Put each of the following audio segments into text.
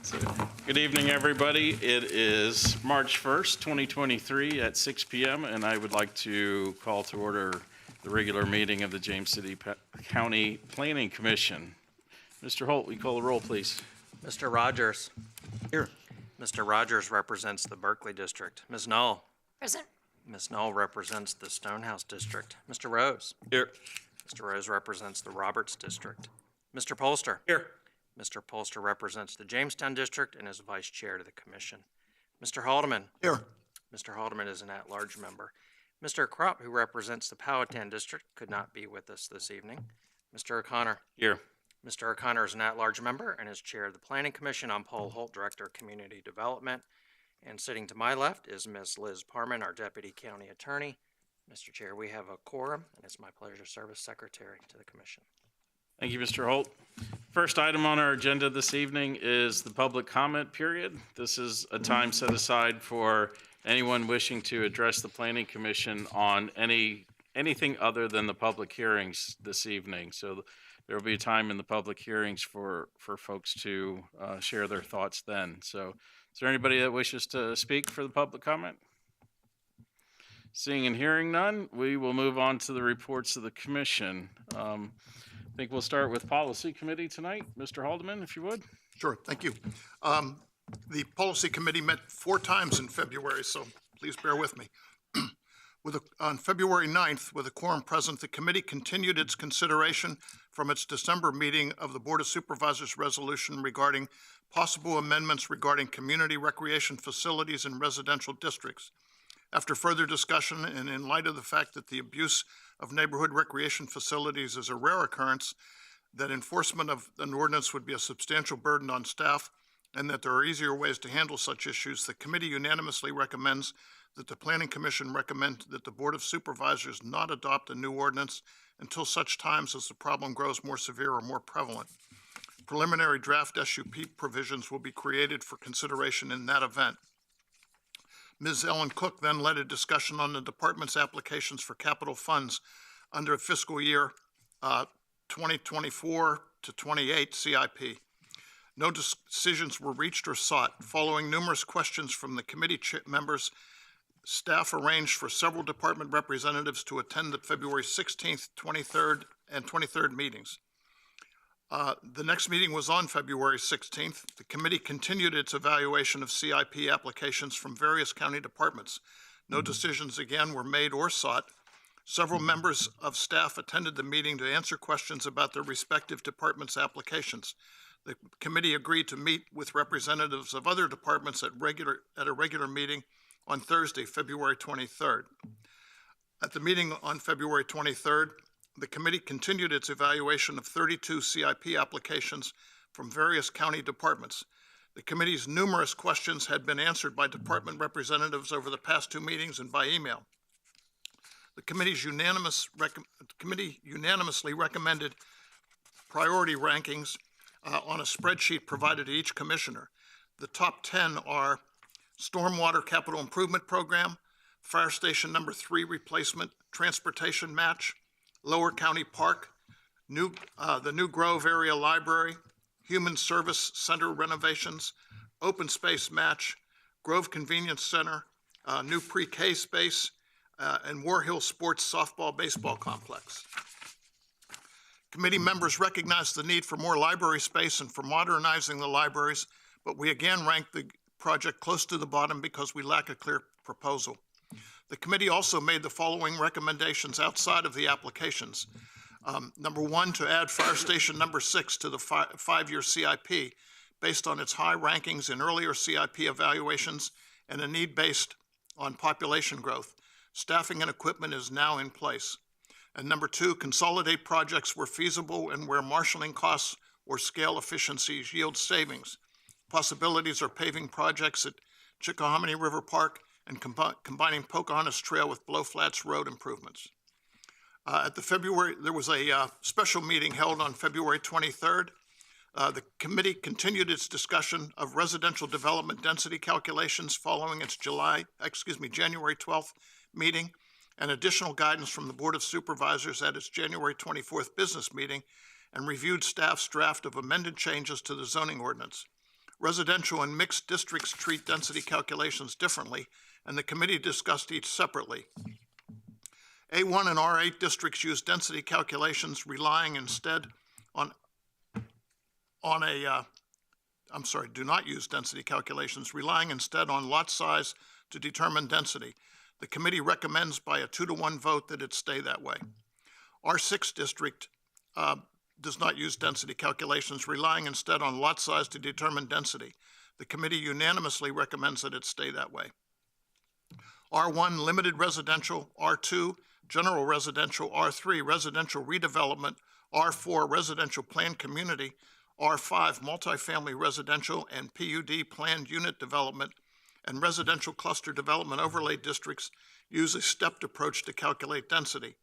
So, good evening, everybody. It is March 1st, 2023 at 6 p.m., and I would like to call to order the regular meeting of the James City County Planning Commission. Mr. Holt, will you call the roll, please? Mr. Rogers. Here. Mr. Rogers represents the Berkeley District. Ms. Knoll. Present. Ms. Knoll represents the Stonehouse District. Mr. Rose. Here. Mr. Rose represents the Roberts District. Mr. Polster. Here. Mr. Polster represents the Jamestown District and is vice chair to the commission. Mr. Haldeman. Here. Mr. Haldeman is an at-large member. Mr. Krupp, who represents the Powhatan District, could not be with us this evening. Mr. O'Connor. Here. Mr. O'Connor is an at-large member and is chair of the Planning Commission. I'm Paul Holt, Director of Community Development. And sitting to my left is Ms. Liz Parman, our Deputy County Attorney. Mr. Chair, we have a quorum, and it's my pleasure to serve as Secretary to the Commission. Thank you, Mr. Holt. First item on our agenda this evening is the public comment period. This is a time set aside for anyone wishing to address the Planning Commission on anything other than the public hearings this evening. So there will be a time in the public hearings for folks to share their thoughts then. So is there anybody that wishes to speak for the public comment? Seeing and hearing none, we will move on to the reports of the commission. I think we'll start with Policy Committee tonight. Mr. Haldeman, if you would. Sure, thank you. The Policy Committee met 4 times in February, so please bear with me. On February 9th, with a quorum present, the committee continued its consideration from its December meeting of the Board of Supervisors resolution regarding possible amendments regarding community recreation facilities in residential districts. After further discussion, and in light of the fact that the abuse of neighborhood recreation facilities is a rare occurrence, that enforcement of an ordinance would be a substantial burden on staff, and that there are easier ways to handle such issues, the committee unanimously recommends that the Planning Commission recommend that the Board of Supervisors not adopt a new ordinance until such times as the problem grows more severe or more prevalent. Preliminary draft SUP provisions will be created for consideration in that event. Ms. Ellen Cook then led a discussion on the department's applications for capital funds under fiscal year 2024 to 28 CIP. No decisions were reached or sought. Following numerous questions from the committee members, staff arranged for several department representatives to attend the February 16th, 23rd, and 23rd meetings. The next meeting was on February 16th. The committee continued its evaluation of CIP applications from various county departments. No decisions again were made or sought. Several members of staff attended the meeting to answer questions about their respective departments' applications. The committee agreed to meet with representatives of other departments at a regular meeting on Thursday, February 23rd. At the meeting on February 23rd, the committee continued its evaluation of 32 CIP applications from various county departments. The committee's numerous questions had been answered by department representatives over the past 2 meetings and by email. The committee unanimously recommended priority rankings on a spreadsheet provided to each commissioner. The top 10 are Stormwater Capital Improvement Program, Fire Station number 3 replacement, Transportation Match, Lower County Park, the New Grove Area Library, Human Service Center renovations, Open Space Match, Grove Convenience Center, new pre-K space, and War Hill Sports Softball Baseball Complex. Committee members recognized the need for more library space and for modernizing the libraries, but we again ranked the project close to the bottom because we lack a clear proposal. The committee also made the following recommendations outside of the applications. Number 1, to add Fire Station number 6 to the 5-year CIP based on its high rankings in earlier CIP evaluations and a need based on population growth. Staffing and equipment is now in place. And number 2, consolidate projects where feasible and where marshaling costs or scale efficiencies yield savings. Possibilities are paving projects at Chickahominy River Park and combining Pocahontas Trail with Blow Flats Road improvements. There was a special meeting held on February 23rd. The committee continued its discussion of residential development density calculations following its January 12th meeting, and additional guidance from the Board of Supervisors at its January 24th business meeting, and reviewed staff's draft of amended changes to the zoning ordinance. Residential and mixed districts treat density calculations differently, and the committee discussed each separately. A1 and R8 districts use density calculations relying instead do not use density calculations, relying instead on lot size to determine density. The committee recommends by a 2-to-1 vote that it stay that way. R6 district does not use density calculations, relying instead on lot size to determine density. The committee unanimously recommends that it stay that way. R1, limited residential, R2, general residential, R3, residential redevelopment, R4, residential planned community, R5, multifamily residential and PUD planned unit development, and residential cluster development overlay districts use a stepped approach to calculate density.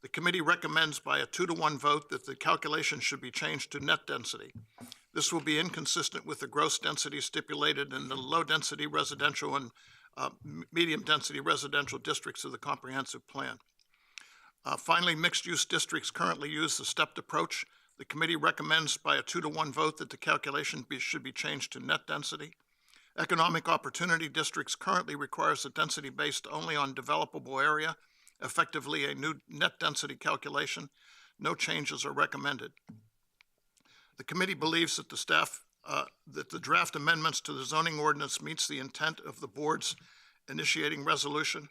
The committee recommends by a 2-to-1 vote that the calculation should be changed to net density. This will be inconsistent with the gross density stipulated in the low-density residential and medium-density residential districts of the comprehensive plan. Finally, mixed-use districts currently use the stepped approach. The committee recommends by a 2-to-1 vote that the calculation should be changed to net density. Economic opportunity districts currently requires a density based only on developable area, effectively a new net density calculation. No changes are recommended. The committee believes that that the draft amendments to the zoning ordinance meets the intent of the board's initiating resolution.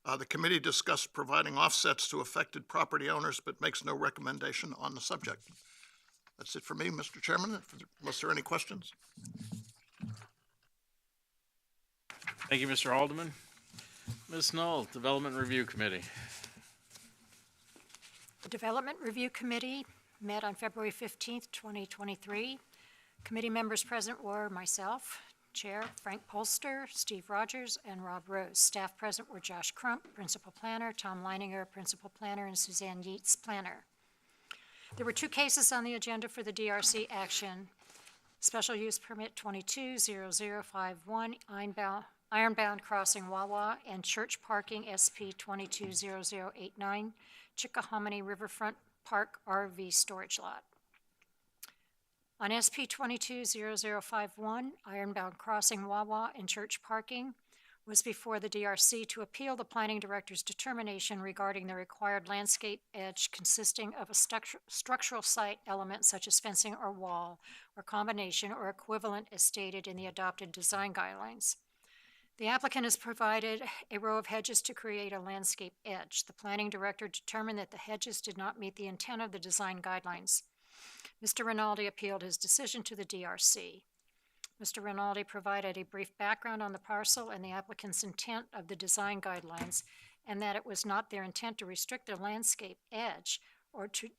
The committee discussed providing offsets to affected property owners, but makes no recommendation on the subject. That's it for me, Mr. Chairman, unless there are any questions. Thank you, Mr. Haldeman. Ms. Knoll, Development Review Committee. The Development Review Committee met on February 15th, 2023. Committee members present were myself, Chair Frank Polster, Steve Rogers, and Rob Rose. Staff present were Josh Crump, Principal Planner, Tom Leininger, Principal Planner, and Suzanne Yeats, Planner. There were 2 cases on the agenda for the DRC action. Special Use Permit 220051, Ironbound Crossing Wawa, and Church Parking SP 220089, Chickahominy Riverfront Park RV Storage Lot. On SP 220051, Ironbound Crossing Wawa and Church Parking was before the DRC to appeal the planning director's determination regarding the required landscape edge consisting of a structural site element such as fencing or wall, or combination or equivalent as stated in the adopted design guidelines. The applicant has provided a row of hedges to create a landscape edge. The planning director determined that the hedges did not meet the intent of the design guidelines. Mr. Rinaldi appealed his decision to the DRC. Mr. Rinaldi provided a brief background on the parcel and the applicant's intent of the design guidelines, and that it was not their intent to restrict the landscape edge or to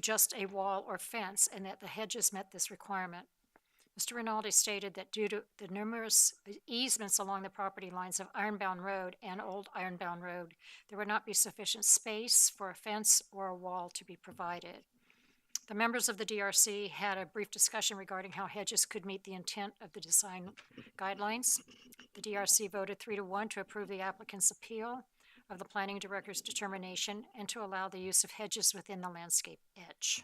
just a wall or fence, and that the hedges met this requirement. Mr. Rinaldi stated that due to the numerous easements along the property lines of Ironbound Road and Old Ironbound Road, there would not be sufficient space for a fence or a wall to be provided. The members of the DRC had a brief discussion regarding how hedges could meet the intent of the design guidelines. The DRC voted 3-to-1 to approve the applicant's appeal of the planning director's determination and to allow the use of hedges within the landscape edge.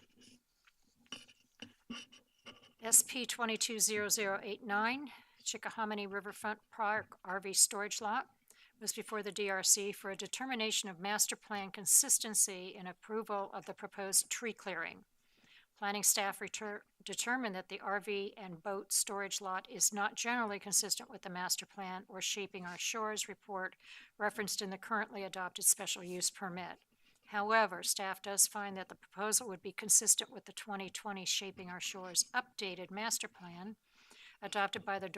SP 220089, Chickahominy Riverfront Park RV Storage Lot, was before the DRC for a determination of master plan consistency and approval of the proposed tree clearing. Planning staff determined that the RV and boat storage lot is not generally consistent with the master plan or Shaping Our Shores report referenced in the currently adopted special use permit. However, staff does find that the proposal would be consistent with the 2020 Shaping Our Shores updated master plan adopted by the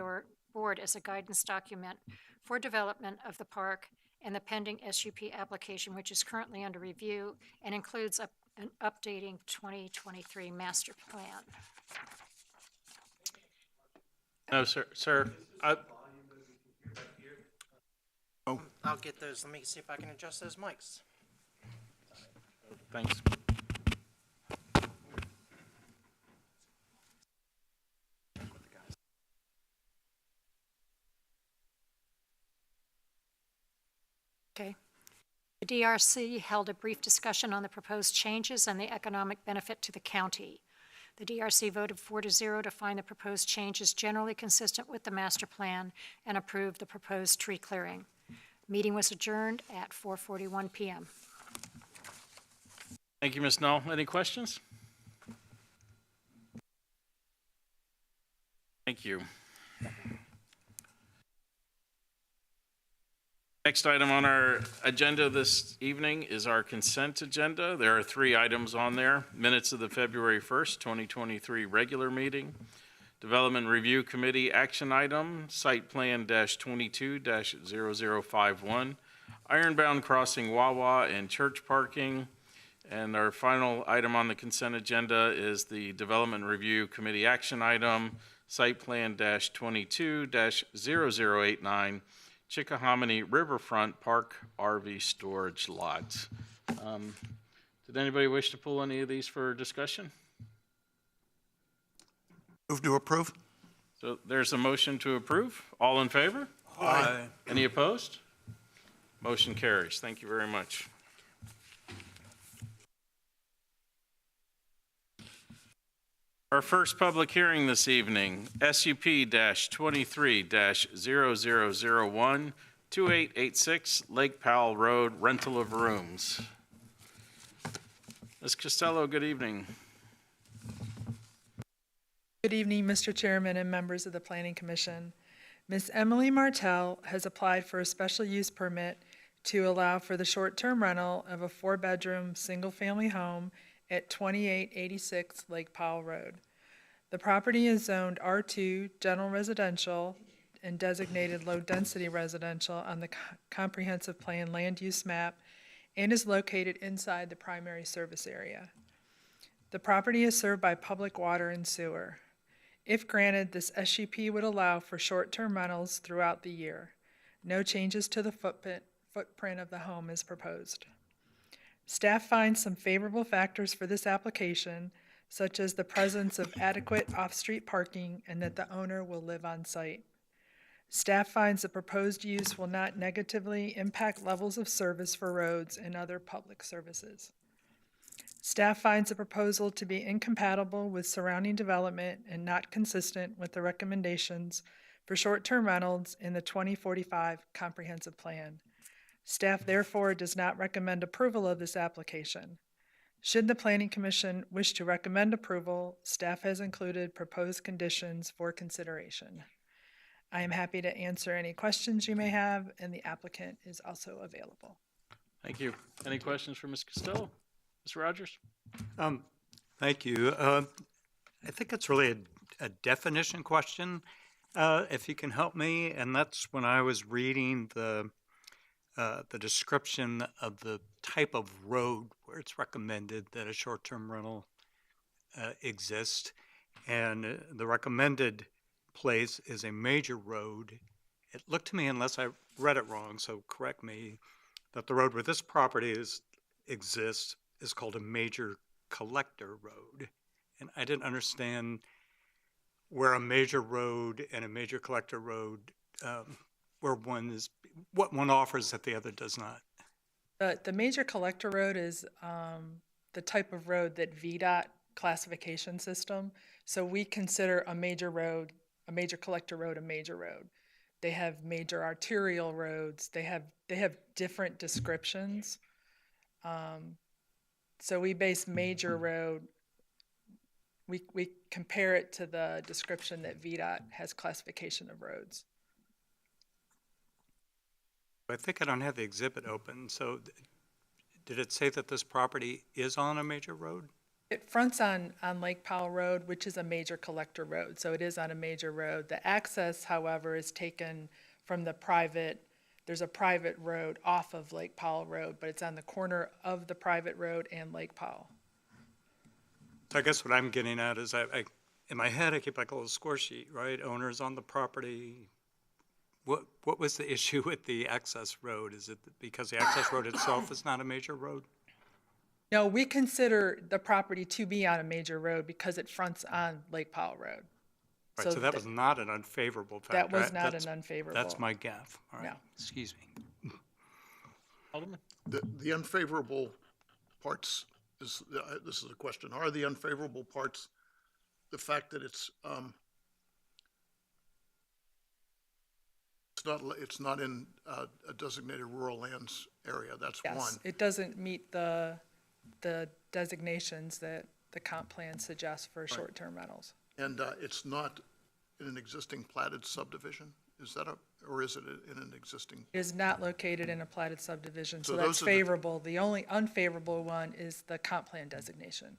board as a guidance document for development of the park and the pending SUP application, which is currently under review and includes an updating 2023 master plan. No, sir. I'll get those. Let me see if I can adjust those mics. Thanks. Okay. The DRC held a brief discussion on the proposed changes and the economic benefit to the county. The DRC voted 4-0 to find the proposed changes generally consistent with the master plan and approve the proposed tree clearing. Meeting was adjourned at 4:41 PM. Thank you, Ms. Null. Any questions? Thank you. Next item on our agenda this evening is our consent agenda. There are 3 items on there. Minutes of the February 1st, 2023 regular meeting. Development Review Committee action item, Site Plan -22-0051, Ironbound Crossing Wawa and church parking. And our final item on the consent agenda is the Development Review Committee action item, Site Plan -22-0089, Chickahominy Riverfront Park RV Storage Lots. Did anybody wish to pull any of these for discussion? Move to approve? So there's a motion to approve. All in favor? Aye. Any opposed? Motion carries. Thank you very much. Our first public hearing this evening, SUP-23-0001, 2886 Lake Powell Road, rental of rooms. Ms. Costello, good evening. Good evening, Mr. Chairman and members of the Planning Commission. Ms. Emily Martell has applied for a special use permit to allow for the short-term rental of a 4-bedroom, single-family home at 2886 Lake Powell Road. The property is zoned R2 General Residential and designated Low-Density Residential on the Comprehensive Plan Land Use Map and is located inside the primary service area. The property is served by public water and sewer. If granted, this SUP would allow for short-term rentals throughout the year. No changes to the footprint of the home is proposed. Staff finds some favorable factors for this application, such as the presence of adequate off-street parking and that the owner will live on site. Staff finds the proposed use will not negatively impact levels of service for roads and other public services. Staff finds the proposal to be incompatible with surrounding development and not consistent with the recommendations for short-term rentals in the 2045 Comprehensive Plan. Staff therefore does not recommend approval of this application. Should the Planning Commission wish to recommend approval, staff has included proposed conditions for consideration. I am happy to answer any questions you may have, and the applicant is also available. Thank you. Any questions for Ms. Costello? Mr. Rogers? Thank you. I think it's really a definition question, if you can help me. And that's when I was reading the description of the type of road where it's recommended that a short-term rental exists. And the recommended place is a major road. It looked to me, unless I read it wrong, so correct me, that the road where this property exists is called a major collector road. And I didn't understand where a major road and a major collector road, where what one offers that the other does not. The major collector road is the type of road that VDOT classification system. So we consider a major road, a major collector road, a major road. They have major arterial roads. They have different descriptions. So we base major road, we compare it to the description that VDOT has classification of roads. I think I don't have the exhibit open, so did it say that this property is on a major road? It fronts on Lake Powell Road, which is a major collector road, so it is on a major road. The access, however, is taken from there's a private road off of Lake Powell Road, but it's on the corner of the private road and Lake Powell. So I guess what I'm getting at is in my head, I keep like a little score sheet, right? Owners on the property. What was the issue with the access road? Is it because the access road itself is not a major road? No, we consider the property to be on a major road because it fronts on Lake Powell Road. Right, so that was not an unfavorable factor. That was not an unfavorable. That's my gaffe. All right. No. Excuse me. Alderman? The unfavorable parts, this is a question, are the unfavorable parts the fact that it's not in a designated rural lands area, that's one. Yes, it doesn't meet the designations that the comp plan suggests for short-term rentals. And it's not in an existing platted subdivision? Is that or is it in an existing? It is not located in a platted subdivision, so So that's those are the- favorable. The only unfavorable one is the comp plan designation.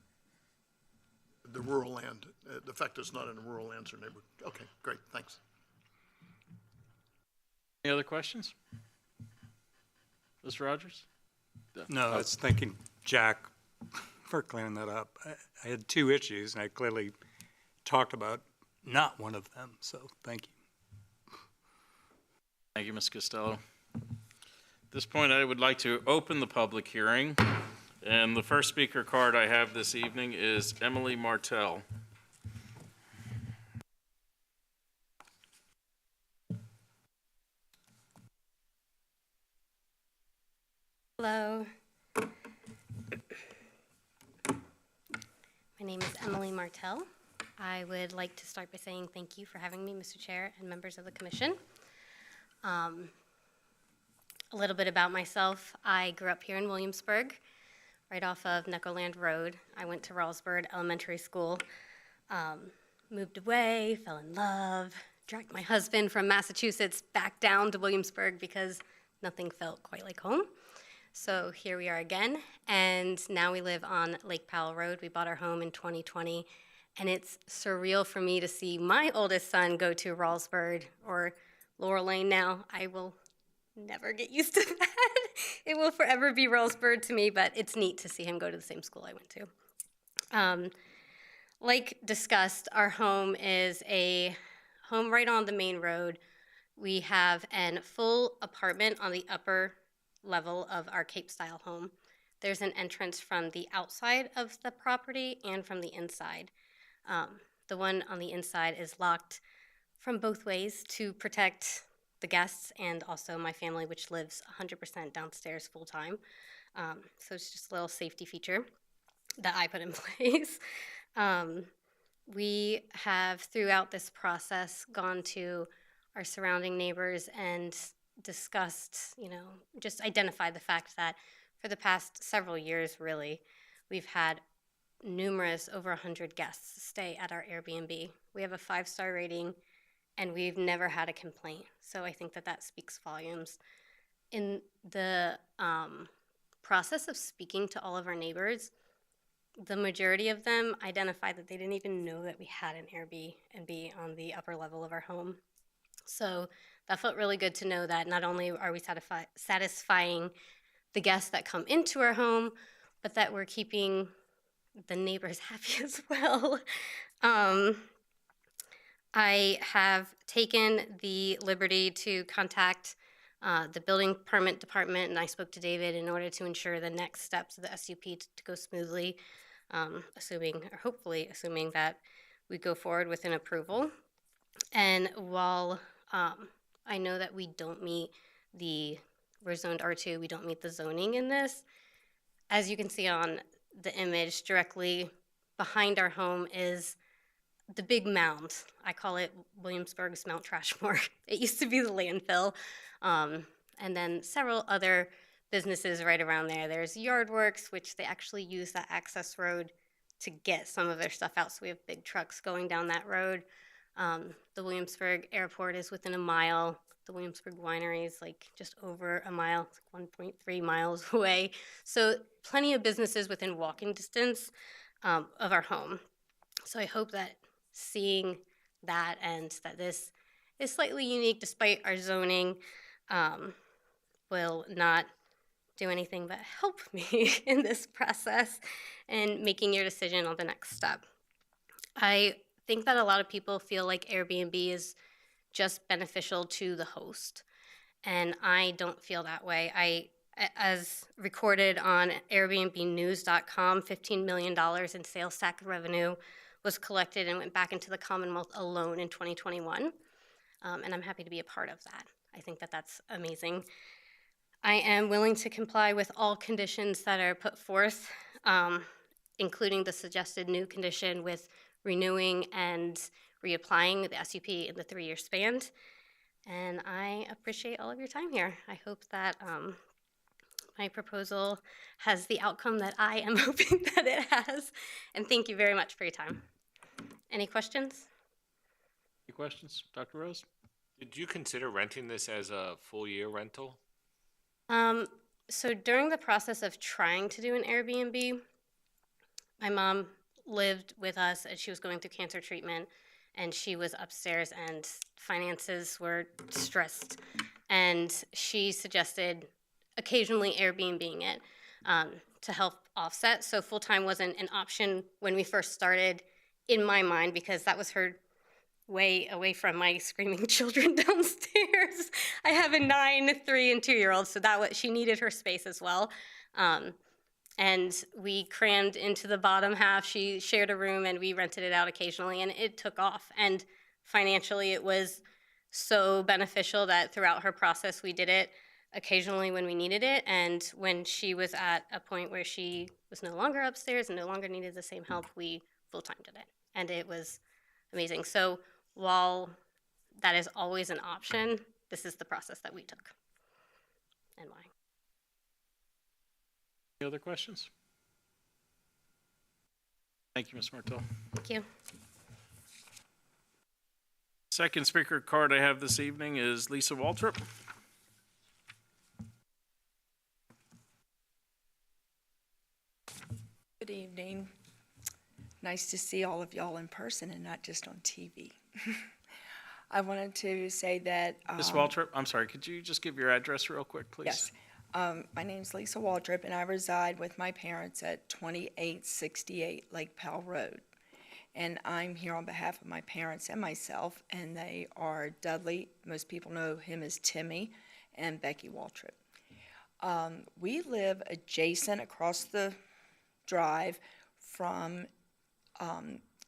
The rural land, the fact it's not in a rural lands or neighborhood. Okay, great, thanks. Any other questions? Mr. Rogers? No, I was thanking Jack for clearing that up. I had two issues, and I clearly talked about not one of them, so thank you. Thank you, Ms. Costello. At this point, I would like to open the public hearing. And the first speaker card I have this evening is Emily Martell. Hello. My name is Emily Martell. I would like to start by saying thank you for having me, Mr. Chair and members of the commission. A little bit about myself. I grew up here in Williamsburg, right off of Neckarland Road. I went to Ralsburg Elementary School, moved away, fell in love, dragged my husband from Massachusetts back down to Williamsburg because nothing felt quite like home. So here we are again, and now we live on Lake Powell Road. We bought our home in 2020, and it's surreal for me to see my oldest son go to Ralsburg or Laurel Lane now. I will never get used to that. It will forever be Ralsburg to me, but it's neat to see him go to the same school I went to. Like discussed, our home is a home right on the main road. We have a full apartment on the upper level of our Cape-style home. There's an entrance from the outside of the property and from the inside. The one on the inside is locked from both ways to protect the guests and also my family, which lives 100% downstairs full-time. So it's just a little safety feature that I put in place. We have, throughout this process, gone to our surrounding neighbors and discussed, just identified the fact that for the past several years, really, we've had numerous, over 100 guests stay at our Airbnb. We have a 5-star rating, and we've never had a complaint. So I think that speaks volumes. In the process of speaking to all of our neighbors, the majority of them identified that they didn't even know that we had an Airbnb on the upper level of our home. So that felt really good to know that not only are we satisfying the guests that come into our home, but that we're keeping the neighbors happy as well. I have taken the liberty to contact the building permit department, and I spoke to David in order to ensure the next steps of the SUP to go smoothly, hopefully assuming that we go forward with an approval. And while I know that we don't meet we're zoned R2, we don't meet the zoning in this, as you can see on the image, directly behind our home is the big mound. I call it Williamsburg's Mount Trashmore. It used to be the landfill. And then several other businesses right around there. There's Yardworks, which they actually use that access road to get some of their stuff out. So we have big trucks going down that road. The Williamsburg Airport is within a mile. The Williamsburg Winery is like just over a mile, it's like 1.3 miles away. So plenty of businesses within walking distance of our home. So I hope that seeing that and that this is slightly unique despite our zoning will not do anything but help me in this process and making your decision on the next step. I think that a lot of people feel like Airbnb is just beneficial to the host, and I don't feel that way. As recorded on Airbnbnews.com, $15 million in sales tax revenue was collected and went back into the Commonwealth alone in 2021, and I'm happy to be a part of that. I think that that's amazing. I am willing to comply with all conditions that are put forth, including the suggested new condition with renewing and reapplying the SUP in the 3-year span. And I appreciate all of your time here. I hope that my proposal has the outcome that I am hoping that it has. And thank you very much for your time. Any questions? Any questions, Dr. Rose? Did you consider renting this as a full year rental? So during the process of trying to do an Airbnb, my mom lived with us and she was going through cancer treatment and she was upstairs and finances were stressed. And she suggested occasionally Airbnb-ing it to help offset. So full-time wasn't an option when we first started in my mind because that was her way away from my screaming children downstairs. I have a 9, 3, and 2-year-old, so she needed her space as well. And we crammed into the bottom half. She shared a room, and we rented it out occasionally, and it took off. And financially, it was so beneficial that throughout her process, we did it occasionally when we needed it. And when she was at a point where she was no longer upstairs and no longer needed the same help, we full-time did it. And it was amazing. So while that is always an option, this is the process that we took and why. Any other questions? Thank you, Ms. Martell. Thank you. Second speaker card I have this evening is Lisa Waltrip. Good evening. Nice to see all of y'all in person and not just on TV. I wanted to say that. Ms. Waltrip, I'm sorry, could you just give your address real quick, please? Yes. My name's Lisa Waltrip, and I reside with my parents at 2868 Lake Powell Road. And I'm here on behalf of my parents and myself, and they are Dudley, most people know him as Timmy, and Becky Waltrip. We live adjacent across the drive from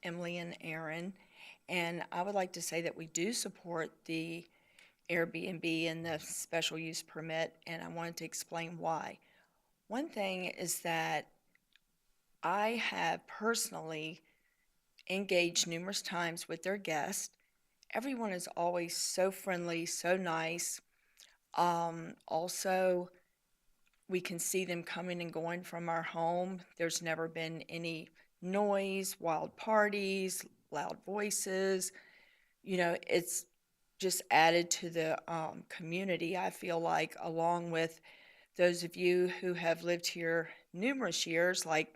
Emily and Aaron, and I would like to say that we do support the Airbnb and the special use permit, and I wanted to explain why. One thing is that I have personally engaged numerous times with their guests. Everyone is always so friendly, so nice. Also, we can see them coming and going from our home. There's never been any noise, wild parties, loud voices. You know, it's just added to the community, I feel like, along with those of you who have lived here numerous years, like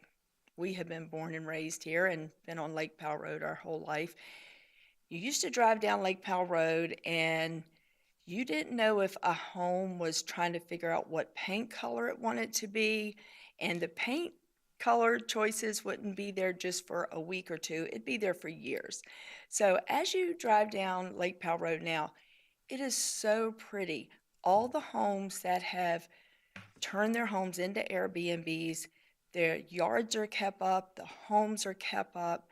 we have been born and raised here and been on Lake Powell Road our whole life. You used to drive down Lake Powell Road and you didn't know if a home was trying to figure out what paint color it wanted to be, and the paint color choices wouldn't be there just for a week or two, it'd be there for years. So as you drive down Lake Powell Road now, it is so pretty. All the homes that have turned their homes into Airbnbs, their yards are kept up, the homes are kept up.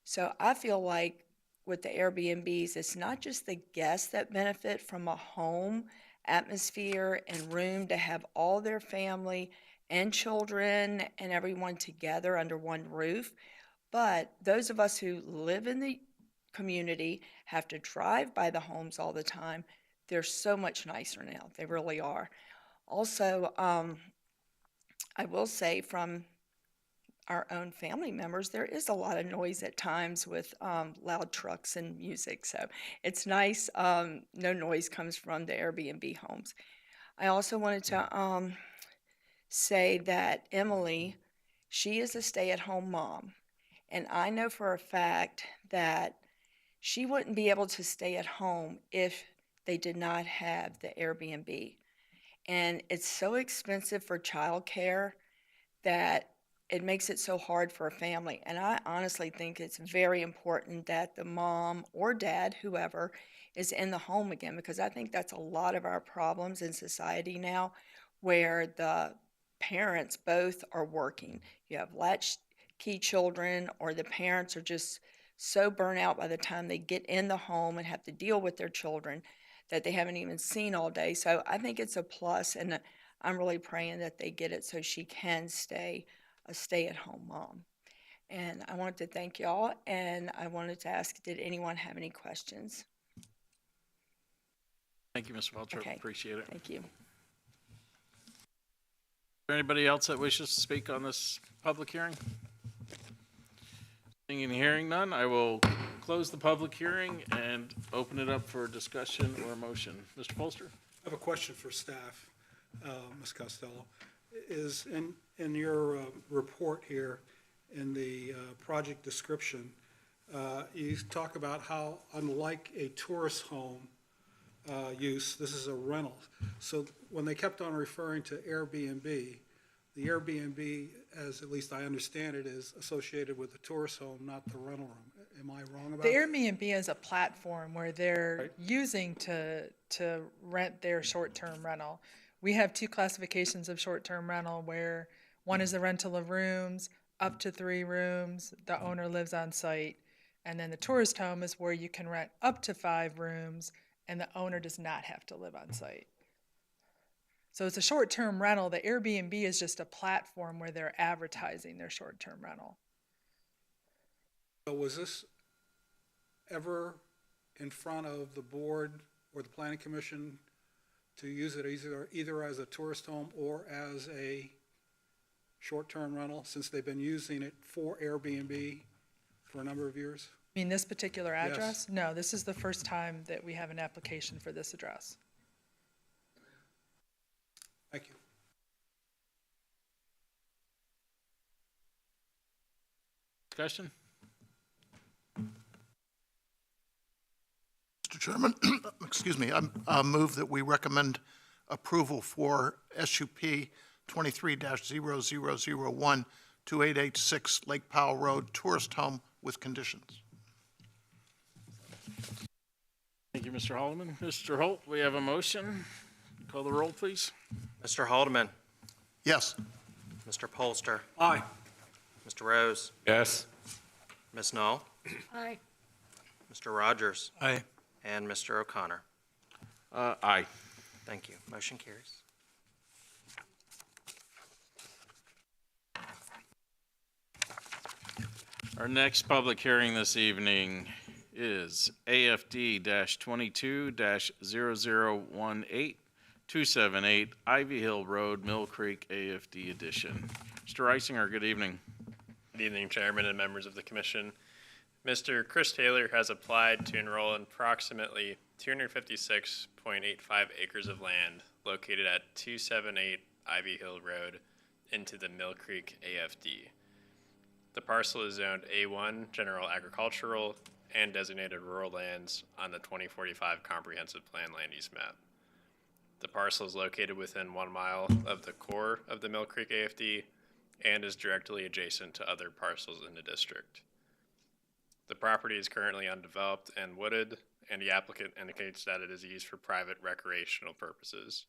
So I feel like with the Airbnbs, it's not just the guests that benefit from a home atmosphere and room to have all their family and children and everyone together under one roof, but those of us who live in the community have to drive by the homes all the time. They're so much nicer now. They really are. Also, I will say from our own family members, there is a lot of noise at times with loud trucks and music. So it's nice. No noise comes from the Airbnb homes. I also wanted to say that Emily, she is a stay-at-home mom. And I know for a fact that she wouldn't be able to stay at home if they did not have the Airbnb. And it's so expensive for childcare that it makes it so hard for a family. And I honestly think it's very important that the mom or dad, whoever, is in the home again, because I think that's a lot of our problems in society now, where the parents both are working. You have latchkey children, or the parents are just so burnt out by the time they get in the home and have to deal with their children that they haven't even seen all day. So I think it's a plus, and I'm really praying that they get it so she can stay a stay-at-home mom. And I wanted to thank y'all, and I wanted to ask, did anyone have any questions? Thank you, Mr. Waltrip. Okay. Appreciate it. Thank you. Is there anybody else that wishes to speak on this public hearing? Seeing and hearing none, I will close the public hearing and open it up for discussion or motion. Mr. Polster? I have a question for staff, Ms. Costello. Is in your report here, in the project description, you talk about how unlike a tourist home use, this is a rental. So when they kept on referring to Airbnb, the Airbnb, as at least I understand it, is associated with the tourist home, not the rental room. Am I wrong about The that? Airbnb is a platform where they're Right. using to rent their short-term rental. We have two classifications of short-term rental where one is the rental of rooms, up to 3 rooms, the owner lives on site. And then the tourist home is where you can rent up to 5 rooms and the owner does not have to live on site. So it's a short-term rental. The Airbnb is just a platform where they're advertising their short-term rental. So was this ever in front of the board or the planning commission to use it either as a tourist home or as a short-term rental, since they've been using it for Airbnb for a number of years? I mean, this particular Yes. address? No, this is the first time that we have an application for this address. Thank you. Discussion? Mr. Chairman, excuse me, I move that we recommend approval for SUP 23-0001, 2886 Lake Powell Road, tourist home with conditions. Thank you, Mr. Haldeman. Mr. Holt, we have a motion. Call the roll, please. Mr. Haldeman, Yes. Mr. Polster, Aye. Mr. Rose, Yes. Ms. Knoll, Aye. Mr. Rogers, Aye. and Mr. O'Connor. Aye. Thank you. Motion carries. Our next public hearing this evening is AFD 22 0018 278 Ivy Hill Road, Mill Creek AFD edition. Mr. Reisinger, good evening. Good evening, Chairman and members of the Commission. Mr. Chris Taylor has applied to enroll in approximately 256.85 acres of land located at 278 Ivy Hill Road into the Mill Creek AFD. The parcel is zoned A1 General Agricultural and designated rural lands on the 2045 Comprehensive Plan Land Use Map. The parcel is located within 1 mile of the core of the Mill Creek AFD and is directly adjacent to other parcels in the district. The property is currently undeveloped and wooded, and the applicant indicates that it is used for private recreational purposes.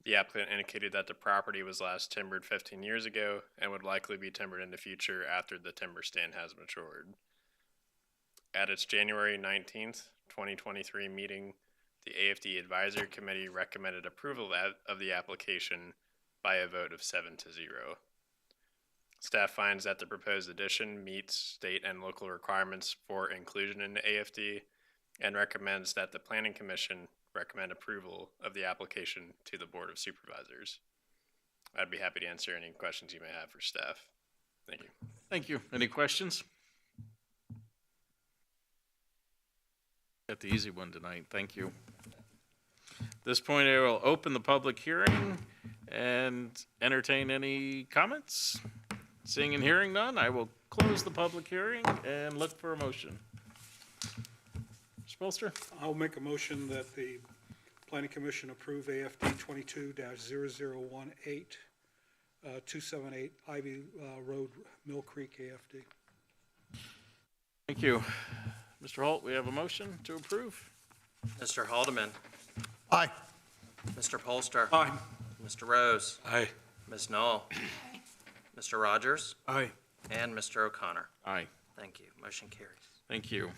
The applicant indicated that the property was last timbered 15 years ago and would likely be timbered in the future after the timber stand has matured. At its January 19th, 2023 meeting, the AFD Advisory Committee recommended approval of the application by a vote of 7-0. Staff finds that the proposed addition meets state and local requirements for inclusion in the AFD and recommends that the Planning Commission recommend approval of the application to the Board of Supervisors. I'd be happy to answer any questions you may have for staff. Thank you. Thank you. Any questions? Got the easy one tonight. Thank you. At this point, I will open the public hearing and entertain any comments. Seeing and hearing none, I will close the public hearing and look for a motion. Mr. Polster? I'll make a motion that the Planning Commission approve AFD 22-0018, 278 Ivy Road, Mill Creek AFD. Thank you. Mr. Holt, we have a motion to approve. Mr. Haldeman, Aye. Mr. Polster, Aye. Mr. Rose, Aye. Ms. Knoll, Mr. Rogers, Aye. and Mr. O'Connor. Aye. Thank you. Motion carries. Thank you.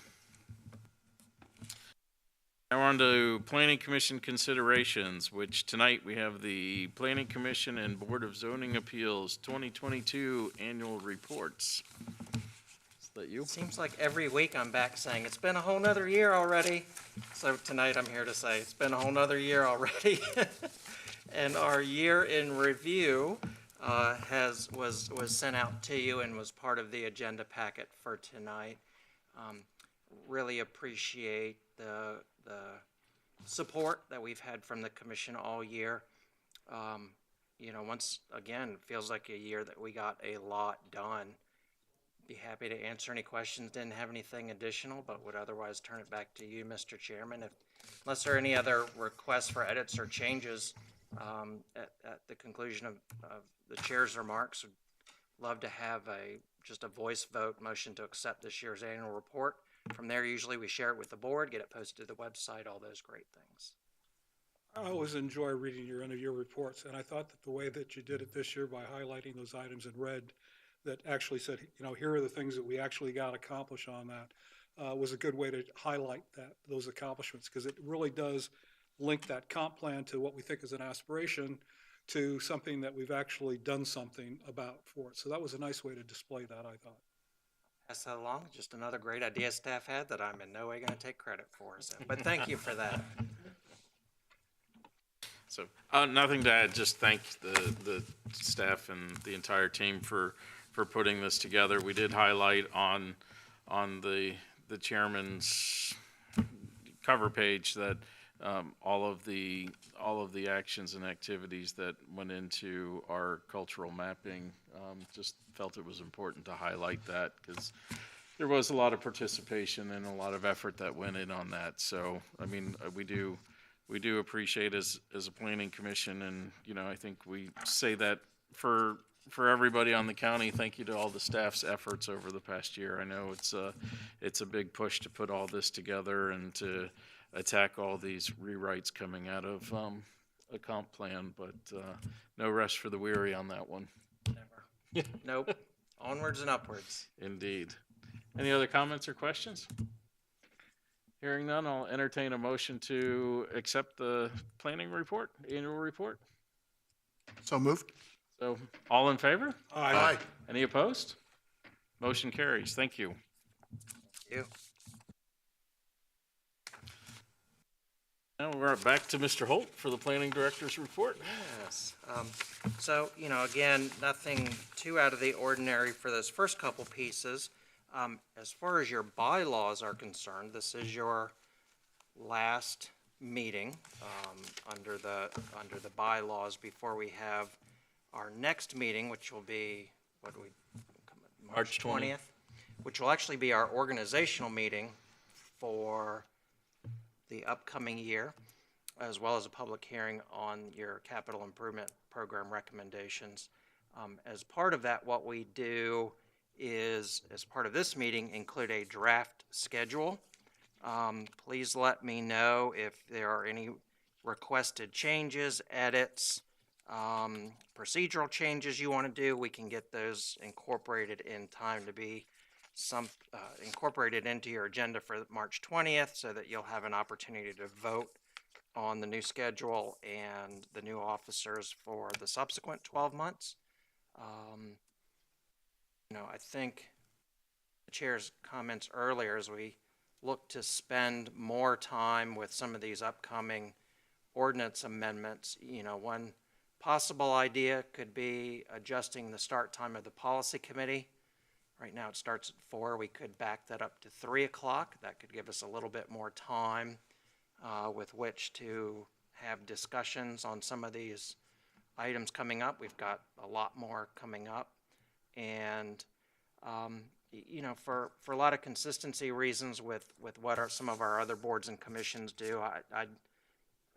Now we're on to Planning Commission considerations, which tonight we have the Planning Commission and Board of Zoning Appeals 2022 annual reports. Is that you? Seems like every week I'm back saying, it's been a whole nother year already. So tonight I'm here to say, it's been a whole nother year already. And our year in review was sent out to you and was part of the agenda packet for tonight. Really appreciate the support that we've had from the commission all year. Once again, it feels like a year that we got a lot done. Be happy to answer any questions. Didn't have anything additional, but would otherwise turn it back to you, Mr. Chairman. Unless there are any other requests for edits or changes at the conclusion of the chair's remarks, would love to have just a voice vote motion to accept this year's annual report. From there, usually we share it with the board, get it posted to the website, all those great things. I always enjoy reading your end of year reports, and I thought that the way that you did it this year by highlighting those items in red that actually said, here are the things that we actually got accomplished on that, was a good way to highlight those accomplishments, because it really does link that comp plan to what we think is an aspiration to something that we've actually done something about for it. So that was a nice way to display that, I thought. Pass that along. Just another great idea staff had that I'm in no way going to take credit for. So, but thank you for that. So nothing to add, just thank the staff and the entire team for putting this together. We did highlight on the chairman's cover page that all of the actions and activities that went into our cultural mapping, just felt it was important to highlight that because there was a lot of participation and a lot of effort that went in on that. So, I mean, we do appreciate as a planning commission, and I think we say that for everybody on the county. Thank you to all the staff's efforts over the past year. I know it's a big push to put all this together and to attack all these rewrites coming out of a comp plan, but no rest for the weary on that one. Never. Nope. Onwards and upwards. Indeed. Any other comments or questions? Hearing none, I'll entertain a motion to accept the planning report, annual report. So moved. So, all in favor? Aye. Any opposed? Motion carries. Thank you. Thank you. Now we're back to Mr. Holt for the planning director's report. Yes. So, again, nothing too out of the ordinary for those first couple pieces. As far as your bylaws are concerned, this is your last meeting under the bylaws before we have our next meeting, which will be March 20th, which will actually be our organizational meeting for the upcoming year, as well as a public hearing on your capital improvement program recommendations. As part of that, what we do is, as part of this meeting, include a draft schedule. Please let me know if there are any requested changes, edits, procedural changes you want to do. We can get those incorporated in time to be incorporated into your agenda for March 20th so that you'll have an opportunity to vote on the new schedule and the new officers for the subsequent 12 months. I think the chair's comments earlier, as we look to spend more time with some of these upcoming ordinance amendments, one possible idea could be adjusting the start time of the policy committee. Right now it starts at 4. We could back that up to 3 o'clock. That could give us a little bit more time with which to have discussions on some of these items coming up. We've got a lot more coming up. And, for a lot of consistency reasons with what some of our other boards and commissions do, I'd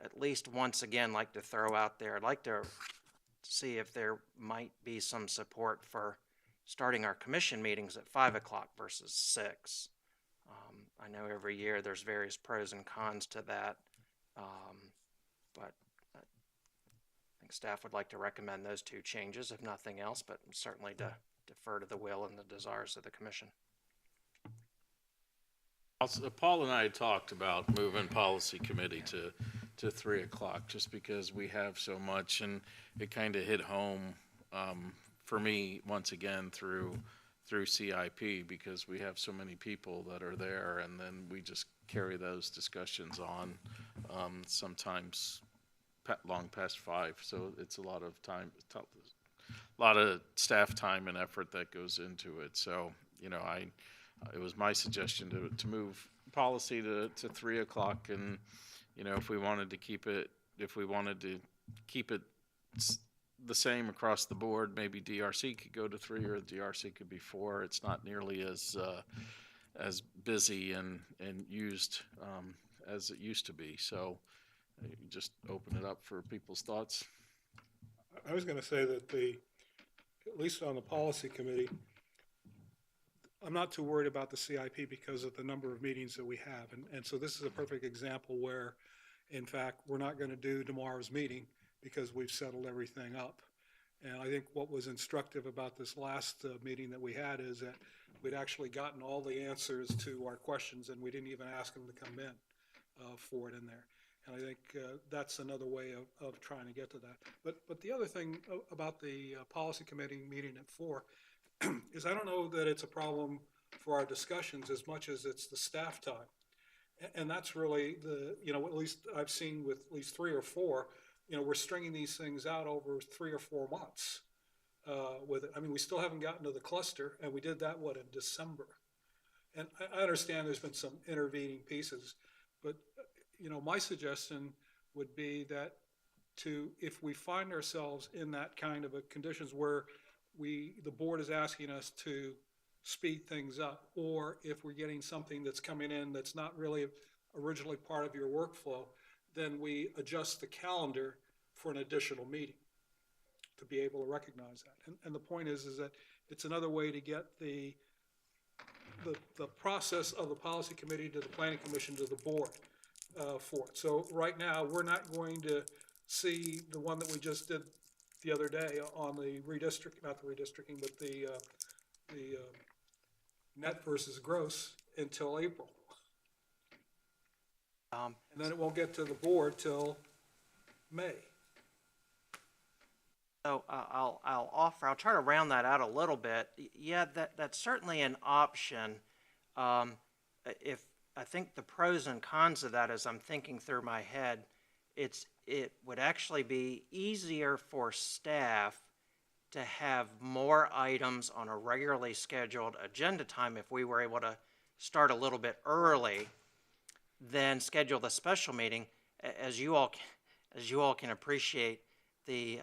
at least once again like to throw out there, I'd like to see if there might be some support for starting our commission meetings at 5 o'clock versus 6. I know every year there's various pros and cons to that, but I think staff would like to recommend those two changes, if nothing else, but certainly to defer to the will and the desires of the commission. Also, Paul and I had talked about moving policy committee to 3 o'clock, just because we have so much, and it kind of hit home for me once again through CIP, because we have so many people that are there, and then we just carry those discussions on, sometimes long past 5. So it's a lot of time, a lot of staff time and effort that goes into it. So, it was my suggestion to move policy to 3 o'clock, and, if we wanted to keep it the same across the board, maybe DRC could go to 3, or DRC could be 4. It's not nearly as busy and used as it used to be. So you just open it up for people's thoughts. I was gonna say that at least on the policy committee, I'm not too worried about the CIP because of the number of meetings that we have. And so this is a perfect example where, in fact, we're not gonna do tomorrow's meeting because we've settled everything up. And I think what was instructive about this last meeting that we had is that we'd actually gotten all the answers to our questions, and we didn't even ask them to come in for it in there. And I think that's another way of trying to get to that. But the other thing about the policy committee meeting at 4 is I don't know that it's a problem for our discussions as much as it's the staff time. And that's really at least I've seen with at least 3 or 4, we're stringing these things out over 3 or 4 months with it. I mean, we still haven't gotten to the cluster, and we did that, in December. And I understand there's been some intervening pieces, but, my suggestion would be that if we find ourselves in that kind of a conditions where the board is asking us to speed things up, or if we're getting something that's coming in that's not really originally part of your workflow, then we adjust the calendar for an additional meeting to be able to recognize that. And the point is that it's another way to get the process of the policy committee to the planning commission to the board for it. So right now, we're not going to see the one that we just did the other day on the not the redistricting, but the net versus gross until April. And then it won't get to the board till May. So I'll try to round that out a little bit. Yeah, that's certainly an option. If I think the pros and cons of that, as I'm thinking through my head, it would actually be easier for staff to have more items on a regularly scheduled agenda time if we were able to start a little bit early than schedule the special meeting. As you all can appreciate, the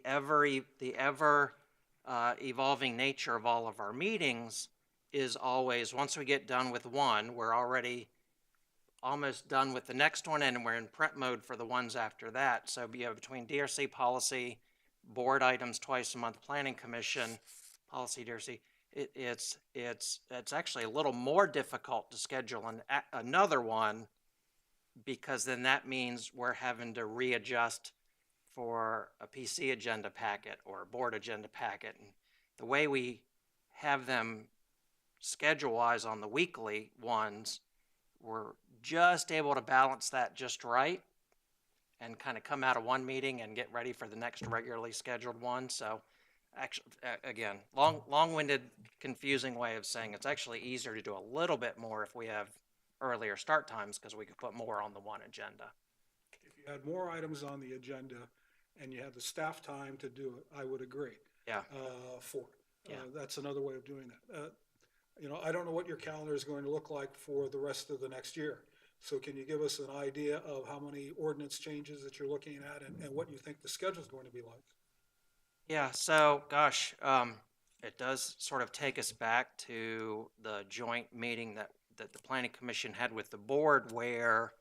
ever evolving nature of all of our meetings is always, once we get done with one, we're already almost done with the next one, and we're in prep mode for the ones after that. So between DRC policy, board items twice a month, planning commission, policy DRC, it's actually a little more difficult to schedule another one, because then that means we're having to readjust for a PC agenda packet or a board agenda packet. And the way we have them schedule-wise on the weekly ones, we're just able to balance that just right and kind of come out of one meeting and get ready for the next regularly scheduled one. So actually, again, long-winded, confusing way of saying it's actually easier to do a little bit more if we have earlier start times, because we could put more on the one agenda. If you had more items on the agenda and you had the staff time to do it, I would agree. Yeah. That's another way of doing that. I don't know what your calendar is going to look like for the rest of the next year. So can you give us an idea of how many ordinance changes that you're looking at, and what you think the schedule is going to be like? Yeah, so gosh, it does sort of take us back to the joint meeting that the Planning Commission had with the board, where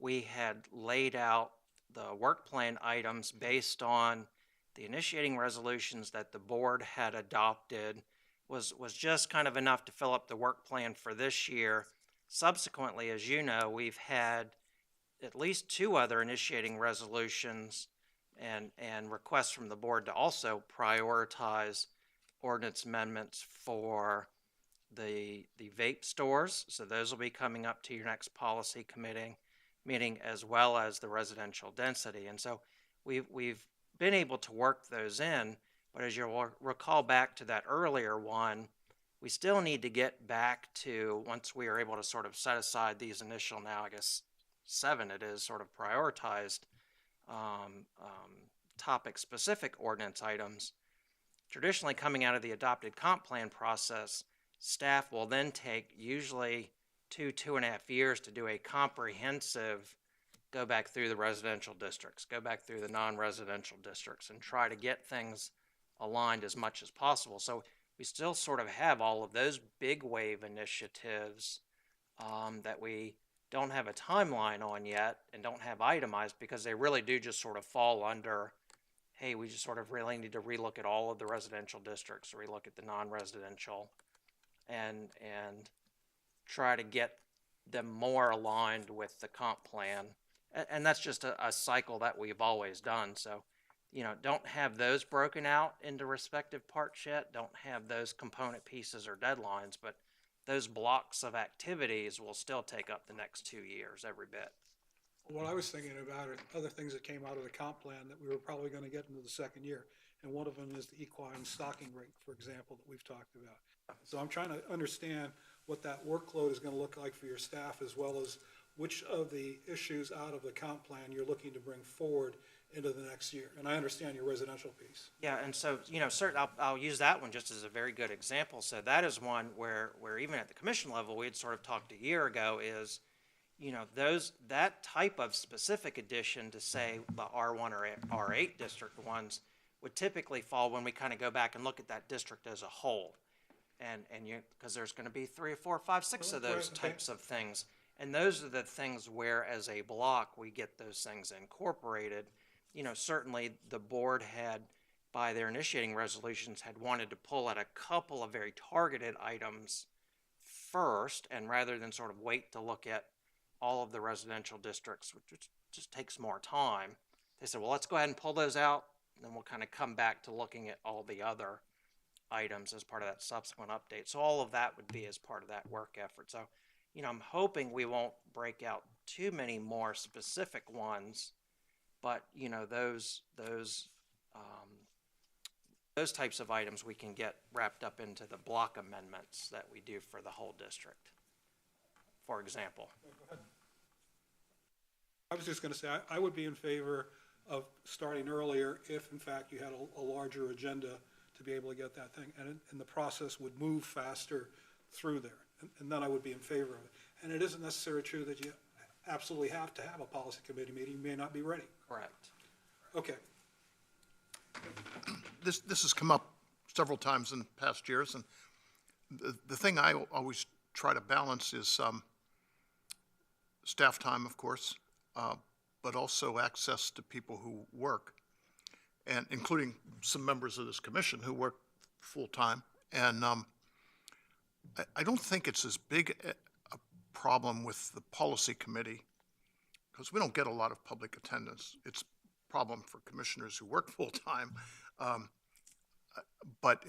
we had laid out the work plan items based on the initiating resolutions that the board had adopted. Was just kind of enough to fill up the work plan for this year. Subsequently, as you know, we've had at least 2 other initiating resolutions and requests from the board to also prioritize ordinance amendments for the vape stores, so those will be coming up to your next policy committee meeting, as well as the residential density. And so we've been able to work those in, but as you'll recall back to that earlier one, we still need to get back to, once we are able to sort of set aside these initial, now I guess 7 it is, sort of prioritized topic-specific ordinance items. Traditionally, coming out of the adopted comp plan process, staff will then take usually 2.5 years to do a comprehensive go back through the residential districts, go back through the non-residential districts, and try to get things aligned as much as possible. So we still sort of have all of those big wave initiatives that we don't have a timeline on yet and don't have itemized, because they really do just sort of fall under, hey, we just sort of really need to relook at all of the residential districts, relook at the non-residential, and try to get them more aligned with the comp plan. And that's just a cycle that we've always done. So, don't have those broken out into respective parts yet, don't have those component pieces or deadlines, but those blocks of activities will still take up the next 2 years, every bit. What I was thinking about are other things that came out of the comp plan that we were probably gonna get into the second year. And one of them is the equine stocking rate, for example, that we've talked about. So I'm trying to understand what that workload is gonna look like for your staff, as well as which of the issues out of the comp plan you're looking to bring forward into the next year. And I understand your residential piece. Yeah, and so, certainly, I'll use that one just as a very good example. So that is one where even at the commission level, we had sort of talked a year ago is, that type of specific addition to, say, the R1 or R8 district ones would typically fall when we kind of go back and look at that district as a whole. And because there's going to be 3 or 4 or 5, 6 of those types of things. And those are the things where, as a block, we get those things incorporated. Certainly the board had, by their initiating resolutions, had wanted to pull at a couple of very targeted items first, and rather than sort of wait to look at all of the residential districts, which just takes more time, they said, well, let's go ahead and pull those out, and then we'll kind of come back to looking at all the other items as part of that subsequent update. So all of that would be as part of that work effort. So, I'm hoping we won't break out too many more specific ones, but, those types of items we can get wrapped up into the block amendments that we do for the whole district, for example. I was just gonna say, I would be in favor of starting earlier if, in fact, you had a larger agenda to be able to get that thing, and the process would move faster through there. And then I would be in favor of it. And it isn't necessarily true that you absolutely have to have a policy committee meeting. You may not be ready. Correct. Okay. This has come up several times in past years, and the thing I always try to balance is staff time, of course, but also access to people who work, and including some members of this commission who work full-time. And I don't think it's as big a problem with the policy committee, because we don't get a lot of public attendance. It's a problem for commissioners who work full-time, but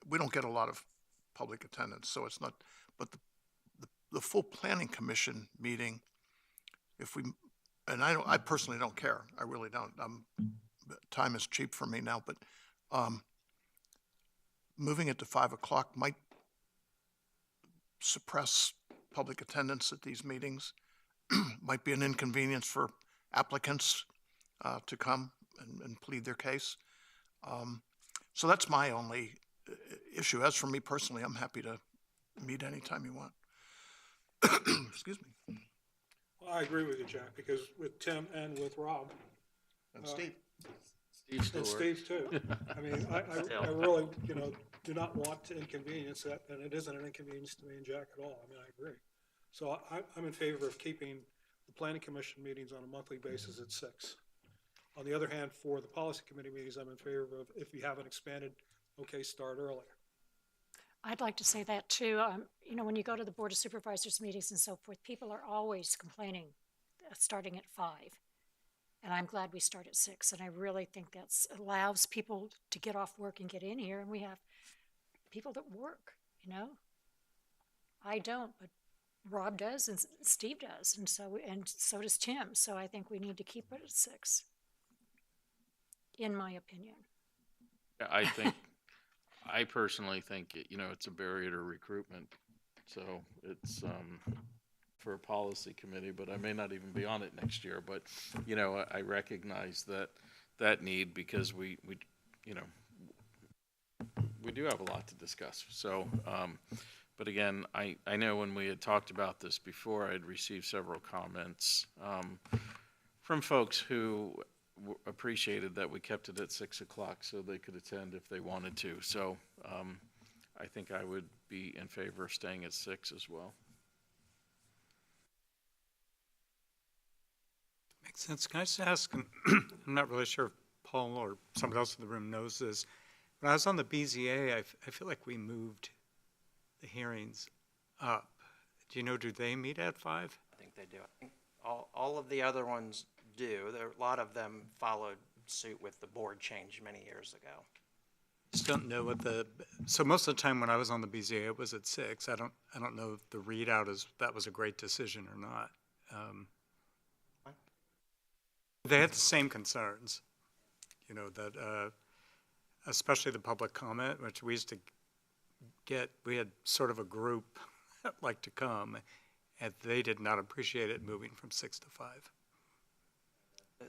we don't get a lot of public attendance, so it's not. But the full planning commission meeting, and I personally don't care. I really don't. Time is cheap for me now, but moving it to 5 o'clock might suppress public attendance at these meetings, might be an inconvenience for applicants to come and plead their case. So that's my only issue. As for me personally, I'm happy to meet anytime you want. Excuse me. Well, I agree with you, Jack, because with Tim and with Rob. And Steve. And Steve too. I mean, I really, do not want to inconvenience that, and it isn't an inconvenience to me and Jack at all. I mean, I agree. So I'm in favor of keeping the planning commission meetings on a monthly basis at 6. On the other hand, for the policy committee meetings, I'm in favor of, if you haven't expanded, okay, start earlier. I'd like to say that too. When you go to the Board of Supervisors meetings and so forth, people are always complaining starting at 5. And I'm glad we start at 6. And I really think that allows people to get off work and get in here. And we have people that work, I don't, but Rob does and Steve does, and so does Tim. So I think we need to keep it at 6, in my opinion. Yeah, I personally think, it's a barrier to recruitment. So it's, for a policy committee, but I may not even be on it next year. But, I recognize that need because we do have a lot to discuss. So, but again, I know when we had talked about this before, I'd received several comments from folks who appreciated that we kept it at 6 o'clock so they could attend if they wanted to. So I think I would be in favor of staying at 6 as well. Makes sense. Can I just ask, and I'm not really sure if Paul or somebody else in the room knows this, when I was on the BZA, I feel like we moved the hearings up. Do you know, do they meet at 5? I think they do. I think all of the other ones do. A lot of them followed suit with the board change many years ago. Just don't know what so most of the time when I was on the BZA, it was at 6. I don't know if the readout that was a great decision or not. They had the same concerns, that especially the public comment, which we used to get. We had sort of a group that liked to come, and they did not appreciate it moving from 6 to 5.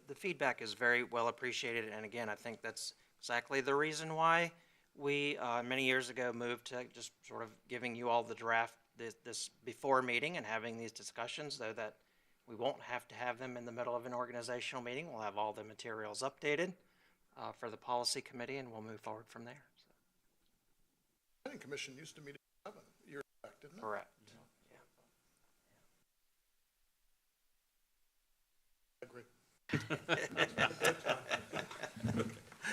The feedback is very well appreciated, and again, I think that's exactly the reason why we, many years ago, moved to just sort of giving you all the draft this before meeting and having these discussions, though that we won't have to have them in the middle of an organizational meeting. We'll have all the materials updated for the policy committee, and we'll move forward from there. So. Planning Commission used to meet at 7 years back, didn't it? Correct. I agree.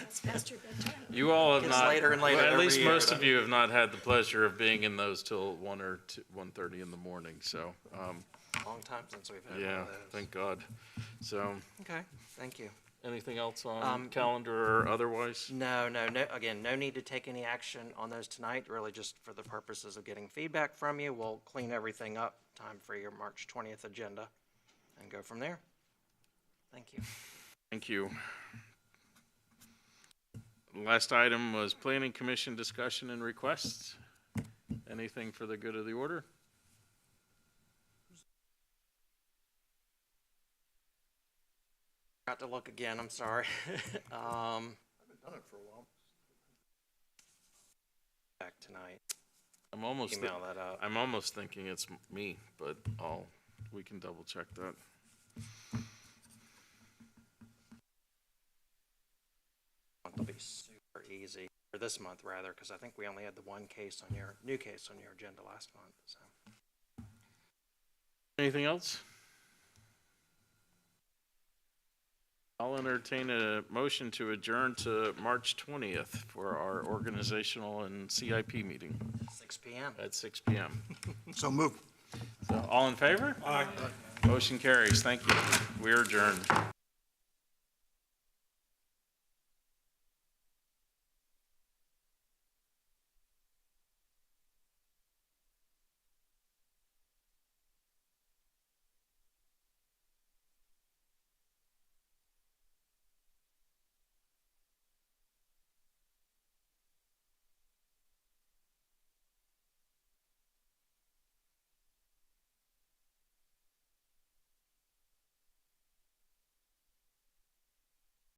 It's past your bedtime. You all have Gets not, later and later well, at every least year, most doesn't of you have not had the pleasure of being in those till 1 or 1:30 in the morning. So, Long time since we've had one yeah, of those. thank God. So, Okay, thank you. anything else on calendar or otherwise? No, again, no need to take any action on those tonight, really just for the purposes of getting feedback from you. We'll clean everything up, time for your March 20th agenda, and go from there. Thank you. Thank you. Last item was Planning Commission discussion and requests. Anything for the good of the order? Got to look again, I'm sorry. I haven't done it for a while. Back tonight. I'm Email that up. I'm almost thinking it's me, but we can double check that. It'll be super easy, or this month rather, because I think we only had the one case on your, new case on your agenda last month, so. Anything else? I'll entertain a motion to adjourn to March 20th for our organizational and CIP meeting 6 p.m. at 6 p.m. So move. So all in favor? Aye. Motion carries. Thank you. We are adjourned.